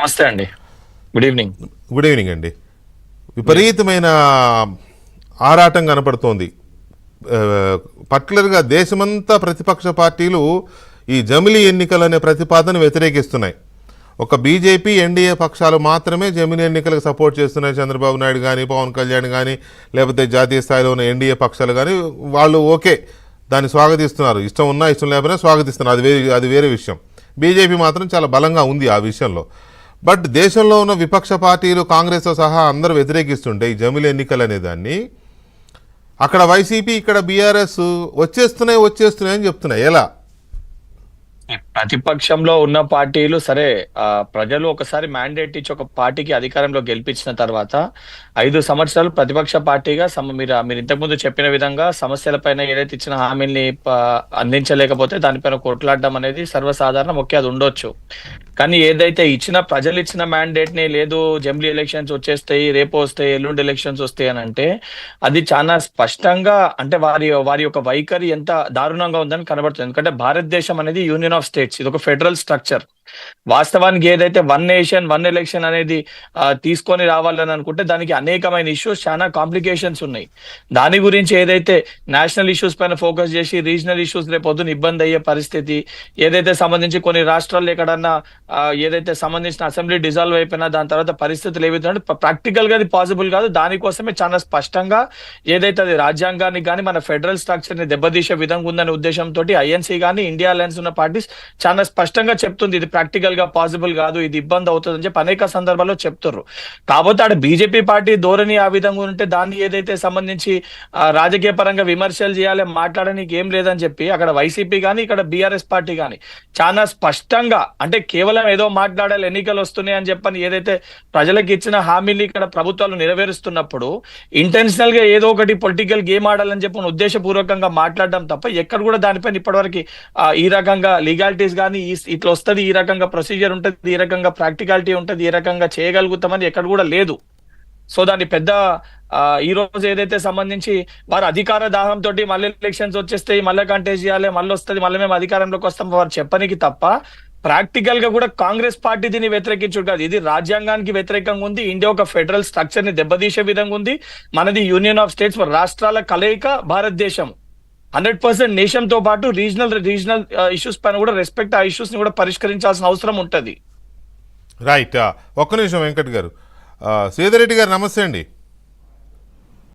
నమస్తే అండి. Good evening. Good evening అండి. విపరీతమైన ఆరాటం కనపడుతోంది. పర్టికులర్గా దేశమంతా ప్రతిపక్ష పార్టీలు ఈ జమిలీ ఎన్నికలనే ప్రతిపాదన వ్యతిరేకిస్తున్నాయి. ఒక బీజేపీ ఎన్డీఏ పక్షాలు మాత్రమే జమిలీ ఎన్నికలకు సపోర్ట్ చేస్తున్నాయి. చంద్రబాబు నాయుడు కానీ, పవన్ కళ్యాణ్ కానీ, లేకపోతే జాతీయ స్థాయిలో ఉన్న ఎన్డీఏ పక్షాలు కానీ వాళ్ళు ఓకే దాన్ని స్వాగతిస్తున్నారు. ఇష్టం ఉన్నా ఇష్టం లేకపోయినా స్వాగతిస్తున్నారు. అది వేరే విషయం. బీజేపీ మాత్రం చాలా బలంగా ఉంది ఆ విషయంలో. బట్ దేశంలో ఉన్న విపక్ష పార్టీలు కాంగ్రెస్తో సహా అందరూ వ్యతిరేకిస్తుంటే ఈ జమిలీ ఎన్నికలు అనే దాన్ని అక్కడ వైసీపీ ఇక్కడ బీఆర్ఎస్ వచ్చేస్తున్నాయి అని చెప్తున్నాయి. ఎలా? ప్రతిపక్షంలో ఉన్న పార్టీలు సరే, ప్రజలు ఒకసారి మ్యాండేట్ ఇచ్చి ఒక పార్టీకి అధికారంలో గెలిపించిన తర్వాత 5 సంవత్సరాలు ప్రతిపక్ష పార్టీగా మీరు ఇంతకుముందు చెప్పిన విధంగా సమస్యలపైన ఏదైతే ఇచ్చిన హామీల్ని అందించలేకపోతే దానిపైన కొట్లాడడం అనేది సర్వసాధారణం. ఓకే, అది ఉండొచ్చు. కానీ ఏదైతే ప్రజలు ఇచ్చిన మ్యాండేట్ ని లేదు జమిలీ ఎలక్షన్స్ వచ్చేస్తాయి, రేపు వస్తాయి, ఎల్లుండి ఎలక్షన్స్ వస్తాయి అని అంటే అది చాలా స్పష్టంగా అంటే వారి యొక్క వైఖరి ఎంత దారుణంగా ఉందని కనబడుతుంది. ఎందుకంటే భారతదేశం అనేది యూనియన్ ఆఫ్ స్టేట్స్, ఇది ఒక ఫెడరల్ స్ట్రక్చర్. వాస్తవానికి ఏదైతే 1 నేషన్ 1 ఎలక్షన్ అనేది తీసుకొని రావాలని అనుకుంటే దానికి అనేకమైన ఇష్యూస్, చాలా కాంప్లికేషన్స్ ఉన్నాయి. దాని గురించి ఏదైతే నేషనల్ ఇష్యూస్ పైన ఫోకస్ చేసి రీజనల్ ఇష్యూస్ రేపొద్దున ఇబ్బంది అయ్యే పరిస్థితి, ఏదైతే సంబంధించి కొన్ని రాష్ట్రాల్లో ఎక్కడన్నా ఏదైతే సంబంధించిన అసెంబ్లీ డిజాల్వ్ అయిపోయినా దాని తర్వాత పరిస్థితులు ఏవైతే ప్రాక్టికల్ గా అది పాసిబుల్ కాదు. దానికోసమే చాలా స్పష్టంగా ఏదైతే అది రాజ్యాంగాన్ని కానీ మన ఫెడరల్ స్ట్రక్చర్ ని దెబ్బతీసే విధంగా ఉందనే ఉద్దేశంతో ఐఎన్సీ కానీ ఇండియా అలయన్స్ ఉన్న పార్టీస్ చాలా స్పష్టంగా చెప్తుంది ఇది ప్రాక్టికల్ గా పాసిబుల్ కాదు, ఇది ఇబ్బంది అవుతుంది అని చెప్పి అనేక సందర్భాల్లో చెప్తున్నారు. కాకపోతే ఆడ బీజేపీ పార్టీ ధోరణి ఆ విధంగా ఉంటే దాన్ని ఏదైతే సంబంధించి రాజకీయ పరంగా విమర్శలు చేయాలి, మాట్లాడడానికి ఏం లేదని చెప్పి అక్కడ వైసీపీ కానీ ఇక్కడ బీఆర్ఎస్ పార్టీ కానీ చాలా స్పష్టంగా అంటే కేవలం ఏదో మాట్లాడాలి ఎన్నికలు వస్తున్నాయి అని చెప్పని ఏదైతే ప్రజలకు ఇచ్చిన హామీని ఇక్కడ ప్రభుత్వాలు నెరవేరుస్తున్నప్పుడు ఇంటెన్షనల్ గా ఏదో ఒకటి పొలిటికల్ గేమ్ ఆడాలని చెప్పి ఉద్దేశపూర్వకంగా మాట్లాడడం తప్ప ఎక్కడ కూడా దానిపైన ఇప్పటివరకు ఈ రకంగా లీగాలిటీస్ కానీ ఇట్లా వస్తుంది, ఈ రకంగా ప్రొసీజర్ ఉంటుంది, ఈ రకంగా ప్రాక్టికాలిటీ ఉంటుంది, ఈ రకంగా చేయగలుగుతామని ఎక్కడ కూడా లేదు. సో దాన్ని పెద్ద ఈ రోజు ఏదైతే సంబంధించి వారు అధికార దాహంతో మళ్ళీ ఎలక్షన్స్ వచ్చేస్తాయి, మళ్ళీ కంటెస్ట్ చేయాలి, మళ్ళీ వస్తుంది, మళ్ళీ మేము అధికారంలోకి వస్తాం వారు చెప్పనికి తప్ప ప్రాక్టికల్ గా కూడా కాంగ్రెస్ పార్టీ దీన్ని వ్యతిరేకించు కాదు. ఇది రాజ్యాంగానికి వ్యతిరేకంగా ఉంది. ఇండియా ఒక ఫెడరల్ స్ట్రక్చర్ ని దెబ్బతీసే విధంగా ఉంది. మనది యూనియన్ ఆఫ్ స్టేట్స్, రాష్ట్రాల కలయిక భారతదేశం. 100% నేషన్ తో పాటు రీజనల్ ఇష్యూస్ పైన కూడా రెస్పెక్ట్, ఆ ఇష్యూస్ ని కూడా పరిష్కరించాల్సిన అవసరం ఉంటది. రైట్. ఒక్క నిమిషం వెంకట్ గారు. శ్రీధర్ రెడ్డి గారు నమస్తే అండి.